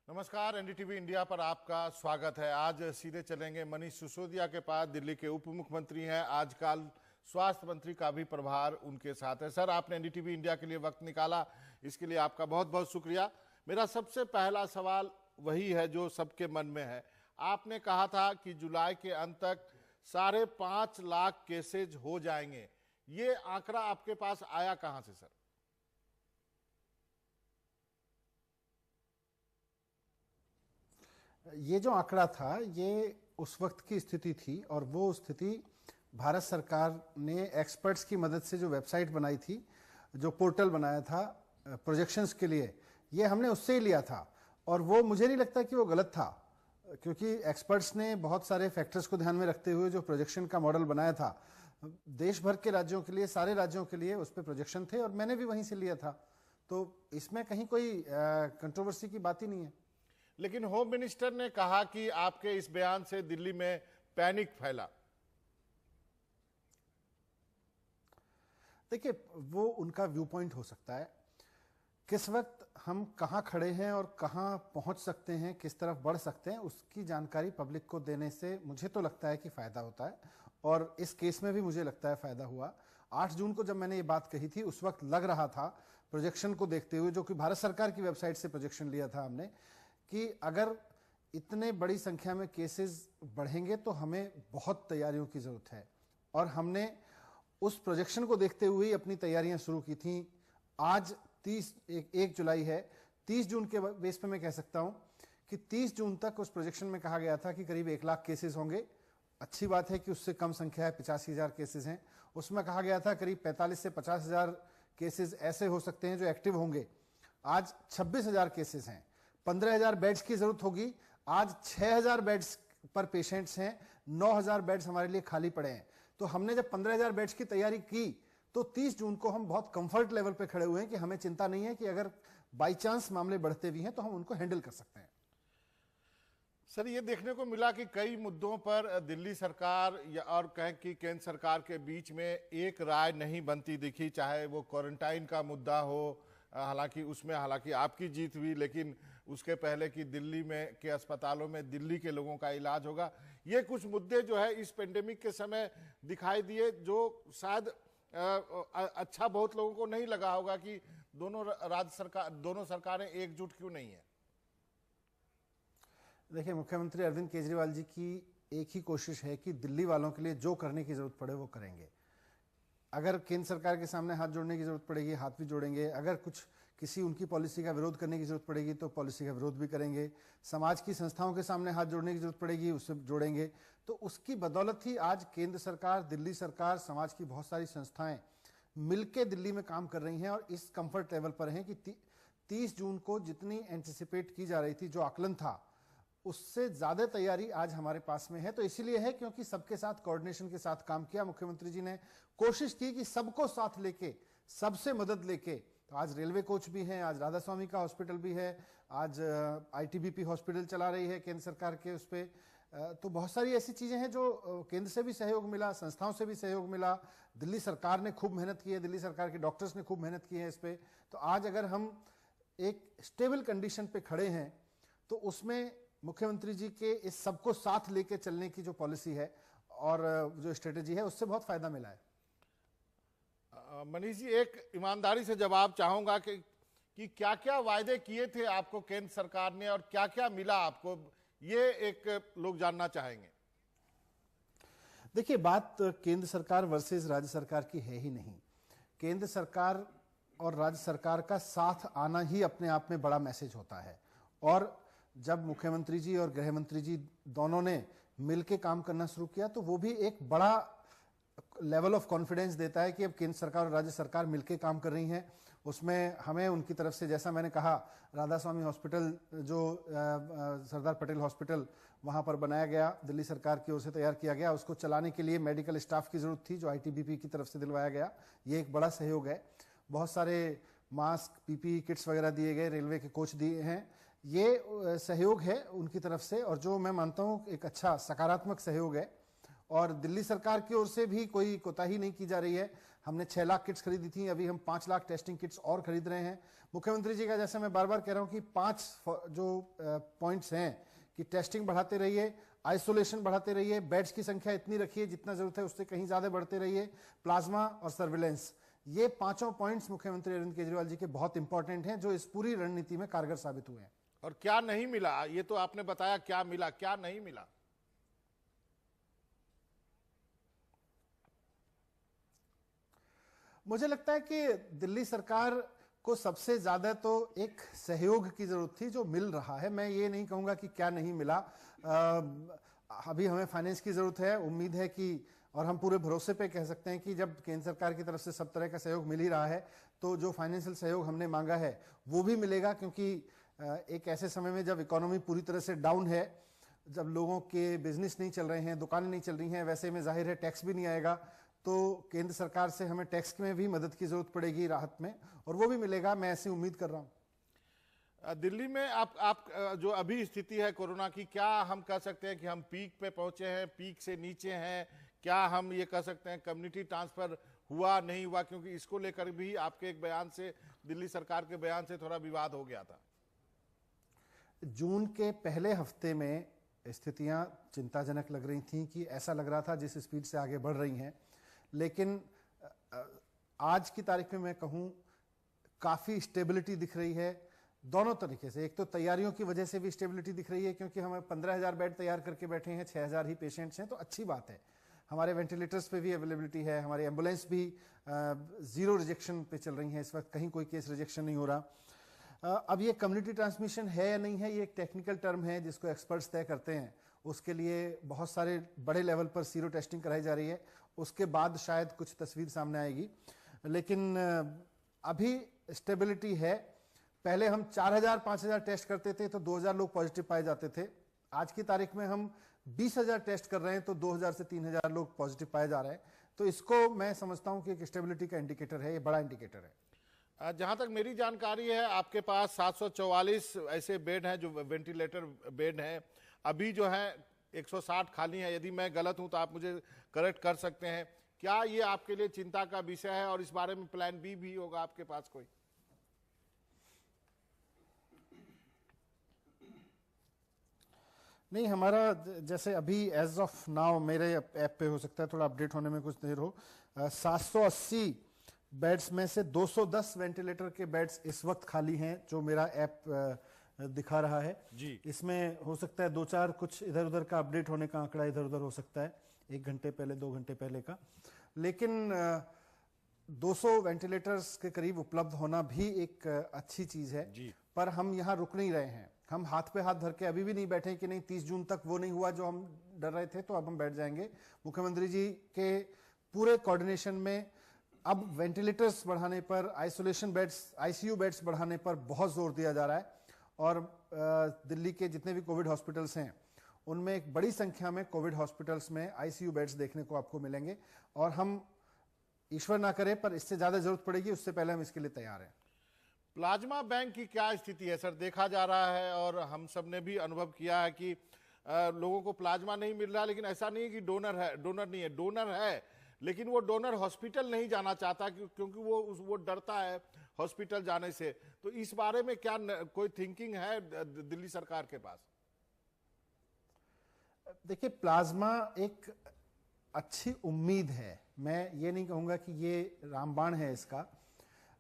नमस्कार, NDTV India पर आपका स्वागत है। आज सीधे चलेंगे मनीष सिसोदिया के पास। दिल्ली के उप मुख्यमंत्री हैं, आजकल स्वास्थ्य मंत्री का भी प्रभार उनके साथ है। सर, आपने एनडीटीवी इंडिया के लिए वक्त निकाला, इसके लिए आपका बहुत बहुत शुक्रिया। मेरा सबसे पहला सवाल वही है जो सबके मन में है। आपने कहा था कि जुलाई के अंत तक 5.5 लाख केसेज हो जाएंगे। ये आंकड़ा आपके पास आया कहां से सर? ये जो आंकड़ा था ये उस वक्त की स्थिति थी और वो स्थिति भारत सरकार ने एक्सपर्ट्स की मदद से जो वेबसाइट बनाई थी, जो पोर्टल बनाया था प्रोजेक्शंस के लिए, ये हमने उससे ही लिया था। और वो मुझे नहीं लगता कि वो गलत था, क्योंकि एक्सपर्ट्स ने बहुत सारे फैक्टर्स को ध्यान में रखते हुए जो प्रोजेक्शन का मॉडल बनाया था, देश भर के राज्यों के लिए, सारे राज्यों के लिए उस पर प्रोजेक्शन थे और मैंने भी वहीं से लिया था। तो इसमें कहीं कोई कंट्रोवर्सी की बात ही नहीं है। लेकिन होम मिनिस्टर ने कहा कि आपके इस बयान से दिल्ली में पैनिक फैला। देखिए, वो उनका व्यू पॉइंट हो सकता है। किस वक्त हम कहां खड़े हैं और कहां पहुंच सकते हैं, किस तरफ बढ़ सकते हैं, उसकी जानकारी पब्लिक को देने से मुझे तो लगता है कि फायदा होता है। और इस केस में भी मुझे लगता है फायदा हुआ। 8 जून को जब मैंने ये बात कही थी, उस वक्त लग रहा था प्रोजेक्शन को देखते हुए, जो कि भारत सरकार की वेबसाइट से प्रोजेक्शन लिया था हमने, कि अगर इतने बड़ी संख्या में केसेस बढ़ेंगे तो हमें बहुत तैयारियों की जरूरत है। और हमने उस प्रोजेक्शन को देखते हुए अपनी तैयारियां शुरू की थी। आज 1 जुलाई है, 30 जून के बेस पे मैं कह सकता हूं कि 30 जून तक उस प्रोजेक्शन में कहा गया था कि करीब 1 लाख केसेस होंगे। अच्छी बात है कि उससे कम संख्या है, 85,000 केसेस हैं। उसमें कहा गया था करीब 45 से 50,000 केसेस ऐसे हो सकते हैं जो एक्टिव होंगे। आज 26,000 केसेस हैं। 15,000 बेड्स की जरूरत होगी। आज 6,000 बेड्स पर पेशेंट्स हैं। 9,000 बेड्स हमारे लिए खाली पड़े हैं। तो हमने जब 15,000 बेड्स की तैयारी की तो 30 जून को हम बहुत कंफर्ट लेवल पे खड़े हुए हैं कि हमें चिंता नहीं है कि अगर बाई चांस मामले बढ़ते भी हैं तो हम उनको हैंडल कर सकते हैं। सर, ये देखने को मिला कि कई मुद्दों पर दिल्ली सरकार या और कहें कि केंद्र सरकार के बीच में एक राय नहीं बनती दिखी, चाहे वो क्वारंटाइन का मुद्दा हो। हालांकि आपकी जीत हुई, लेकिन उसके पहले कि दिल्ली में के अस्पतालों में दिल्ली के लोगों का इलाज होगा। ये कुछ मुद्दे जो है इस पेंडेमिक के समय दिखाई दिए, जो शायद अच्छा बहुत लोगों को नहीं लगा होगा कि दोनों सरकारें एकजुट क्यों नहीं है। देखिए, मुख्यमंत्री अरविंद केजरीवाल जी की एक ही कोशिश है कि दिल्ली वालों के लिए जो करने की जरूरत पड़े वो करेंगे। अगर केंद्र सरकार के सामने हाथ जोड़ने की जरूरत पड़ेगी, हाथ भी जोड़ेंगे। अगर किसी उनकी पॉलिसी का विरोध करने की जरूरत पड़ेगी तो पॉलिसी का विरोध भी करेंगे। समाज की संस्थाओं के सामने हाथ जोड़ने की जरूरत पड़ेगी, उससे जोड़ेंगे। तो उसकी बदौलत ही आज केंद्र सरकार, दिल्ली सरकार, समाज की बहुत सारी संस्थाएं मिलकर दिल्ली में काम कर रही हैं और इस कंफर्ट लेवल पर हैं कि 30 जून को जितनी एंटिसिपेट की जा रही थी, जो आकलन था, उससे ज्यादा तैयारी आज हमारे पास में है। तो इसीलिए है क्योंकि सबके साथ कोऑर्डिनेशन के साथ काम किया। मुख्यमंत्री जी ने कोशिश की कि सबको साथ लेके, सबसे मदद लेके। तो आज रेलवे कोच भी हैं, आज राधा स्वामी का हॉस्पिटल भी है, आज आईटीबीपी हॉस्पिटल चला रही है केंद्र सरकार के उस पे। तो बहुत सारी ऐसी चीजें हैं जो केंद्र से भी सहयोग मिला, संस्थाओं से भी सहयोग मिला। दिल्ली सरकार ने खूब मेहनत की है, दिल्ली सरकार के डॉक्टर्स ने खूब मेहनत की है इस पे। तो आज अगर हम एक स्टेबल कंडीशन पे खड़े हैं तो उसमें मुख्यमंत्री जी के इस सबको साथ लेके चलने की जो पॉलिसी है और जो स्ट्रेटेजी है, उससे बहुत फायदा मिला है। मनीष जी, एक ईमानदारी से जवाब चाहूंगा कि क्या क्या वायदे किए थे आपको केंद्र सरकार ने और क्या क्या मिला आपको, ये एक लोग जानना चाहेंगे। देखिए, बात केंद्र सरकार वर्सेस राज्य सरकार की है ही नहीं। केंद्र सरकार और राज्य सरकार का साथ आना ही अपने आप में बड़ा मैसेज होता है। और जब मुख्यमंत्री जी और गृह मंत्री जी दोनों ने मिलकर काम करना शुरू किया तो वो भी एक बड़ा लेवल ऑफ कॉन्फिडेंस देता है कि अब केंद्र सरकार और राज्य सरकार मिलकर काम कर रही हैं। उसमें हमें उनकी तरफ से, जैसा मैंने कहा, राधा स्वामी हॉस्पिटल जो सरदार पटेल हॉस्पिटल वहां पर बनाया गया, दिल्ली सरकार की ओर से तैयार किया गया। उसको चलाने के लिए मेडिकल स्टाफ की जरूरत थी, जो आईटीबीपी की तरफ से दिलवाया गया। ये एक बड़ा सहयोग है। बहुत सारे मास्क, पीपीई किट्स वगैरह दिए गए, रेलवे के कोच दिए हैं। ये सहयोग है उनकी तरफ से और जो मैं मानता हूं एक अच्छा सकारात्मक सहयोग है। और दिल्ली सरकार की ओर से भी कोई कोताही नहीं की जा रही है। हमने 6 लाख किट्स खरीदी थी, अभी हम 5 लाख टेस्टिंग किट्स और खरीद रहे हैं। मुख्यमंत्री जी का, जैसे मैं बार बार कह रहा हूं कि 5 जो पॉइंट्स हैं कि टेस्टिंग बढ़ाते रहिए, आइसोलेशन बढ़ाते रहिए, बेड्स की संख्या इतनी रखिए जितना जरूरत है उससे कहीं ज्यादा बढ़ते रहिए, प्लाज्मा और सर्विलेंस, ये 5 पॉइंट्स मुख्यमंत्री अरविंद केजरीवाल जी के बहुत इंपॉर्टेंट हैं, जो इस पूरी रणनीति में कारगर साबित हुए हैं। और क्या नहीं मिला, ये तो आपने बताया क्या मिला, क्या नहीं मिला? मुझे लगता है कि दिल्ली सरकार को सबसे ज्यादा तो एक सहयोग की जरूरत थी, जो मिल रहा है। मैं ये नहीं कहूंगा कि क्या नहीं मिला। अभी हमें फाइनेंस की जरूरत है, उम्मीद है कि, और हम पूरे भरोसे पे कह सकते हैं कि जब केंद्र सरकार की तरफ से सब तरह का सहयोग मिल ही रहा है, तो जो फाइनेंशियल सहयोग हमने मांगा है वो भी मिलेगा। क्योंकि एक ऐसे समय में जब इकोनॉमी पूरी तरह से डाउन है, जब लोगों के बिजनेस नहीं चल रहे हैं, दुकानें नहीं चल रही हैं, वैसे में जाहिर है टैक्स भी नहीं आएगा, तो केंद्र सरकार से हमें टैक्स में भी मदद की जरूरत पड़ेगी, राहत में, और वो भी मिलेगा, मैं ऐसी उम्मीद कर रहा हूं। दिल्ली में आप जो अभी स्थिति है कोरोना की, क्या हम कह सकते हैं कि हम पीक पे पहुंचे हैं, पीक से नीचे हैं? क्या हम ये कह सकते हैं कम्युनिटी ट्रांसफर हुआ नहीं हुआ? क्योंकि इसको लेकर भी आपके एक बयान से, दिल्ली सरकार के बयान से थोड़ा विवाद हो गया था। जून के पहले हफ्ते में स्थितियां चिंताजनक लग रही थीं, कि ऐसा लग रहा था जिस स्पीड से आगे बढ़ रही हैं, लेकिन आज की तारीख में मैं कहूं काफी स्टेबिलिटी दिख रही है दोनों तरीके से। एक तो तैयारियों की वजह से भी स्टेबिलिटी दिख रही है, क्योंकि हमें 15,000 बेड तैयार करके बैठे हैं, 6,000 ही पेशेंट्स हैं, तो अच्छी बात है। हमारे वेंटिलेटर्स पे भी अवेलेबिलिटी है, हमारी एम्बुलेंस भी 0 रिजेक्शन पे चल रही है इस वक्त, कहीं कोई केस रिजेक्शन नहीं हो रहा। अब ये कम्युनिटी ट्रांसमिशन है या नहीं है, ये एक टेक्निकल टर्म है जिसको एक्सपर्ट्स तय करते हैं। उसके लिए बहुत सारे बड़े लेवल पर सीरो टेस्टिंग कराई जा रही है, उसके बाद शायद कुछ तस्वीर सामने आएगी, लेकिन अभी स्टेबिलिटी है। पहले हम 4,000 5,000 टेस्ट करते थे तो 2,000 लोग पॉजिटिव पाए जाते थे। आज की तारीख में हम 20,000 टेस्ट कर रहे हैं तो 2,000 से 3,000 लोग पॉजिटिव पाए जा रहे हैं। तो इसको मैं समझता हूं कि एक स्टेबिलिटी का इंडिकेटर है, ये बड़ा इंडिकेटर है। जहां तक मेरी जानकारी है, आपके पास 744 ऐसे बेड हैं जो वेंटिलेटर बेड हैं। अभी जो है 160 खाली हैं। यदि मैं गलत हूं तो आप मुझे करेक्ट कर सकते हैं। क्या ये आपके लिए चिंता का विषय है और इस बारे में प्लान बी भी होगा आपके पास कोई? नहीं, हमारा जैसे अभी एज ऑफ नाउ मेरे ऐप पे, हो सकता है थोड़ा अपडेट होने में कुछ देर हो, 780 बेड्स में से 210 वेंटिलेटर के बेड्स इस वक्त खाली हैं, जो मेरा ऐप दिखा रहा है जी। इसमें हो सकता है 2-4 कुछ इधर उधर का अपडेट होने का आंकड़ा इधर उधर हो सकता है, 1 घंटे पहले 2 घंटे पहले का, लेकिन 200 वेंटिलेटर्स के करीब उपलब्ध होना भी एक अच्छी चीज है जी। पर हम यहाँ रुक नहीं रहे हैं। हम हाथ पे हाथ धर के अभी भी नहीं बैठे कि नहीं 30 जून तक वो नहीं हुआ जो हम डर रहे थे, तो अब हम बैठ जाएंगे। मुख्यमंत्री जी के पूरे कोऑर्डिनेशन में अब वेंटिलेटर्स बढ़ाने पर, आइसोलेशन बेड्स, आईसीयू बेड्स बढ़ाने पर बहुत जोर दिया जा रहा है, और दिल्ली के जितने भी कोविड हॉस्पिटल्स हैं उनमें एक बड़ी संख्या में कोविड हॉस्पिटल्स में आईसीयू बेड्स देखने को आपको मिलेंगे, और हम ईश्वर ना करे पर इससे ज्यादा जरूरत पड़ेगी, उससे पहले हम इसके लिए तैयार हैं। प्लाज्मा बैंक की क्या स्थिति है सर? देखा जा रहा है और हम सब ने भी अनुभव किया है कि लोगों को प्लाज्मा नहीं मिल रहा, लेकिन ऐसा नहीं है कि डोनर है, डोनर नहीं है, डोनर है, लेकिन वो डोनर हॉस्पिटल नहीं जाना चाहता क्योंकि वो डरता है हॉस्पिटल जाने से। तो इस बारे में क्या कोई थिंकिंग है दिल्ली सरकार के पास? देखिए, प्लाज्मा एक अच्छी उम्मीद है, मैं ये नहीं कहूंगा कि ये रामबाण है इसका।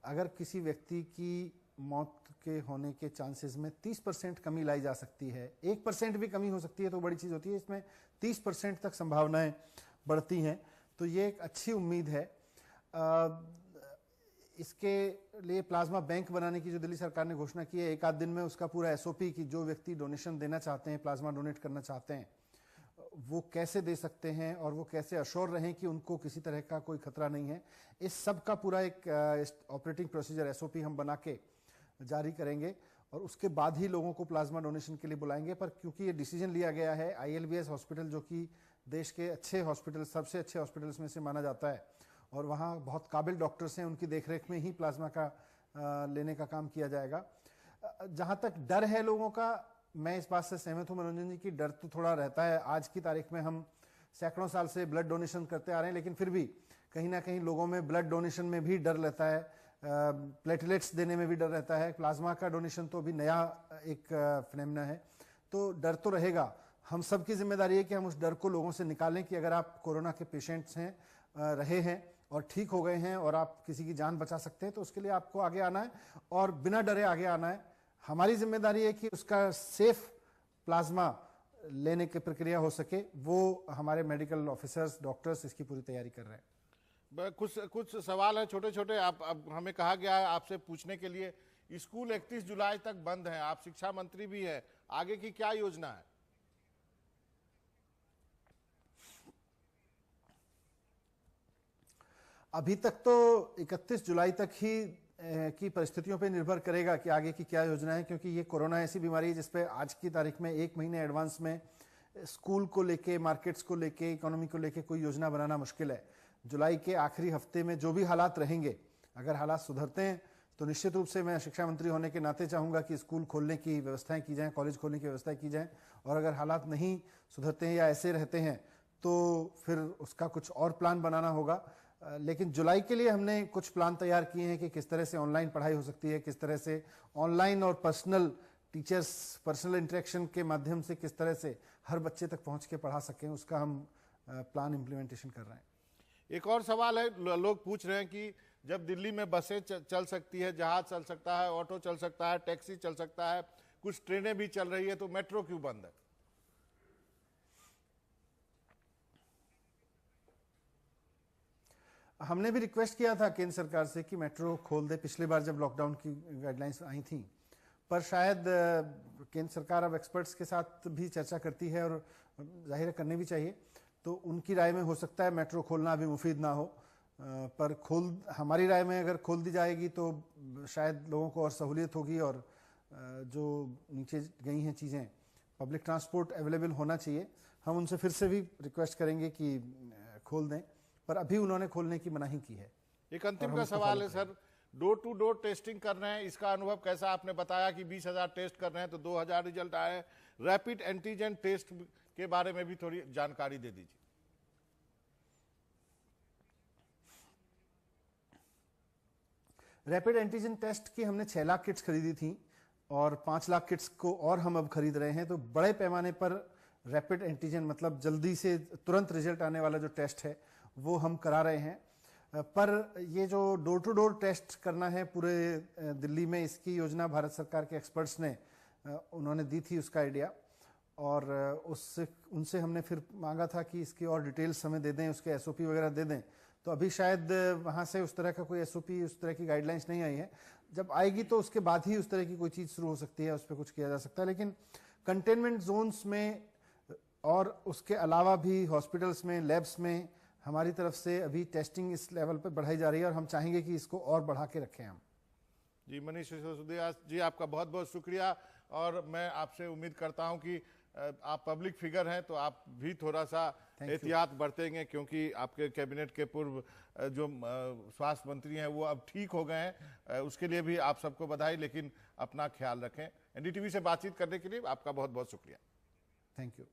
अगर किसी व्यक्ति की मौत के होने के चांसेस में 30% कमी लाई जा सकती है, 1% भी कमी हो सकती है तो बड़ी चीज होती है, इसमें 30% तक संभावनाएं बढ़ती हैं, तो ये एक अच्छी उम्मीद है। इसके लिए प्लाज्मा बैंक बनाने की जो दिल्ली सरकार ने घोषणा की है, 1 आध दिन में उसका पूरा एसओपी की जो व्यक्ति डोनेशन देना चाहते हैं, प्लाज्मा डोनेट करना चाहते हैं, वो कैसे दे सकते हैं और वो कैसे अश्योर रहें कि उनको किसी तरह का कोई खतरा नहीं है, इस सब का पूरा एक ऑपरेटिंग प्रोसीजर एसओपी हम बना के जारी करेंगे, और उसके बाद ही लोगों को प्लाज्मा डोनेशन के लिए बुलाएंगे। पर क्योंकि ये डिसीजन लिया गया है, आईएलबीएस हॉस्पिटल जो कि देश के अच्छे हॉस्पिटल, सबसे अच्छे हॉस्पिटल्स में से माना जाता है, और वहाँ बहुत काबिल डॉक्टर्स हैं, उनकी देखरेख में ही प्लाज्मा का लेने का काम किया जाएगा। जहाँ तक डर है लोगों का, मैं इस बात से सहमत हूं मनोरंजन जी की, डर तो थोड़ा रहता है। आज की तारीख में हम सैकड़ों साल से ब्लड डोनेशन करते आ रहे हैं, लेकिन फिर भी कहीं ना कहीं लोगों में ब्लड डोनेशन में भी डर रहता है, प्लेटलेट्स देने में भी डर रहता है, प्लाज्मा का डोनेशन तो अभी नया एक फिनोमेना है, तो डर तो रहेगा। हम सब की जिम्मेदारी है कि हम उस डर को लोगों से निकालें कि अगर आप कोरोना के पेशेंट्स हैं, रहे हैं और ठीक हो गए हैं और आप किसी की जान बचा सकते हैं, तो उसके लिए आपको आगे आना है और बिना डरे आगे आना है। हमारी जिम्मेदारी है कि उसका सेफ प्लाज्मा लेने की प्रक्रिया हो सके, वो हमारे मेडिकल ऑफिसर्स, डॉक्टर्स इसकी पूरी तैयारी कर रहे हैं। कुछ सवाल है छोटे छोटे। आप अब हमें कहा गया है आपसे पूछने के लिए, स्कूल 31 जुलाई तक बंद है, आप शिक्षा मंत्री भी है, आगे की क्या योजना है? अभी तक तो 31 जुलाई तक ही की परिस्थितियों पे निर्भर करेगा कि आगे की क्या योजना है, क्योंकि ये कोरोना ऐसी बीमारी है जिसपे आज की तारीख में 1 महीने एडवांस में स्कूल को लेके, मार्केट्स को लेके, इकोनॉमी को लेके कोई योजना बनाना मुश्किल है। जुलाई के आखिरी हफ्ते में जो भी हालात रहेंगे, अगर हालात सुधरते हैं तो निश्चित रूप से मैं शिक्षा मंत्री होने के नाते चाहूँगा कि स्कूल खोलने की व्यवस्थाएं की जाएं, कॉलेज खोलने की व्यवस्थाएं की जाएं, और अगर हालात नहीं सुधरते हैं या ऐसे रहते हैं तो फिर उसका कुछ और प्लान बनाना होगा। लेकिन जुलाई के लिए हमने कुछ प्लान तैयार किए हैं कि किस तरह से ऑनलाइन पढ़ाई हो सकती है, किस तरह से ऑनलाइन और पर्सनल टीचर्स, पर्सनल इंटरेक्शन के माध्यम से किस तरह से हर बच्चे तक पहुंच के पढ़ा सकें, उसका हम प्लान इम्प्लीमेंटेशन कर रहे हैं। एक और सवाल है, लोग पूछ रहे हैं कि जब दिल्ली में बसें चल सकती है, जहाज चल सकता है, ऑटो चल सकता है, टैक्सी चल सकता है, कुछ ट्रेनें भी चल रही है, तो मेट्रो क्यों बंद है? हमने भी रिक्वेस्ट किया था केंद्र सरकार से कि मेट्रो खोल दे, पिछली बार जब लॉकडाउन की गाइडलाइंस आई थी, पर शायद केंद्र सरकार अब एक्सपर्ट्स के साथ भी चर्चा करती है और जाहिर करनी भी चाहिए, तो उनकी राय में हो सकता है मेट्रो खोलना अभी मुफीद ना हो, पर हमारी राय में अगर खोल दी जाएगी तो शायद लोगों को और सहूलियत होगी, और जो नीचे गई हैं चीज़ें, पब्लिक ट्रांसपोर्ट अवेलेबल होना चाहिए। हम उनसे फिर से भी रिक्वेस्ट करेंगे कि खोल दें, पर अभी उन्होंने खोलने की मनाही की है। एक अंतिम का सवाल है sir, door to door testing कर रहे हैं, इसका अनुभव कैसा? आपने बताया कि 20,000 टेस्ट कर रहे हैं तो 2,000 रिजल्ट आए। रैपिड एंटीजन टेस्ट के बारे में भी थोड़ी जानकारी दे दीजिए। रैपिड एंटीजन टेस्ट की हमने 6 लाख किट्स खरीदी थी और 5 लाख किट्स को और हम अब खरीद रहे हैं, तो बड़े पैमाने पर रैपिड एंटीजन मतलब जल्दी से तुरंत रिजल्ट आने वाला जो टेस्ट है वो हम करा रहे हैं। पर ये जो डोर टू डोर टेस्ट करना है पूरे दिल्ली में, इसकी योजना भारत सरकार के एक्सपर्ट्स ने उन्होंने दी थी उसका आइडिया, और उनसे हमने फिर मांगा था कि इसकी और डिटेल्स हमें दे दें, उसके एसओपी वगैरह दे दें। तो अभी शायद वहाँ से उस तरह का कोई एसओपी, उस तरह की गाइडलाइंस नहीं आई है। जब आएगी तो उसके बाद ही उस तरह की कोई चीज़ शुरू हो सकती है, उस पर कुछ किया जा सकता है। लेकिन कंटेनमेंट जोन्स में और उसके अलावा भी हॉस्पिटल्स में, लैब्स में हमारी तरफ से अभी टेस्टिंग इस लेवल पर बढ़ाई जा रही है और हम चाहेंगे कि इसको और बढ़ा के रखें हम। जी, मनीष सिसोदिया जी, आपका बहुत बहुत शुक्रिया। और मैं आपसे उम्मीद करता हूं कि आप पब्लिक फिगर हैं तो आप भी थोड़ा सा एहतियात बरतेंगे, क्योंकि आपके कैबिनेट के पूर्व जो स्वास्थ्य मंत्री हैं वो अब ठीक हो गए हैं। उसके लिए भी आप सबको बधाई, लेकिन अपना ख्याल रखें। एनडीटीवी से बातचीत करने के लिए आपका बहुत बहुत शुक्रिया। Thank you.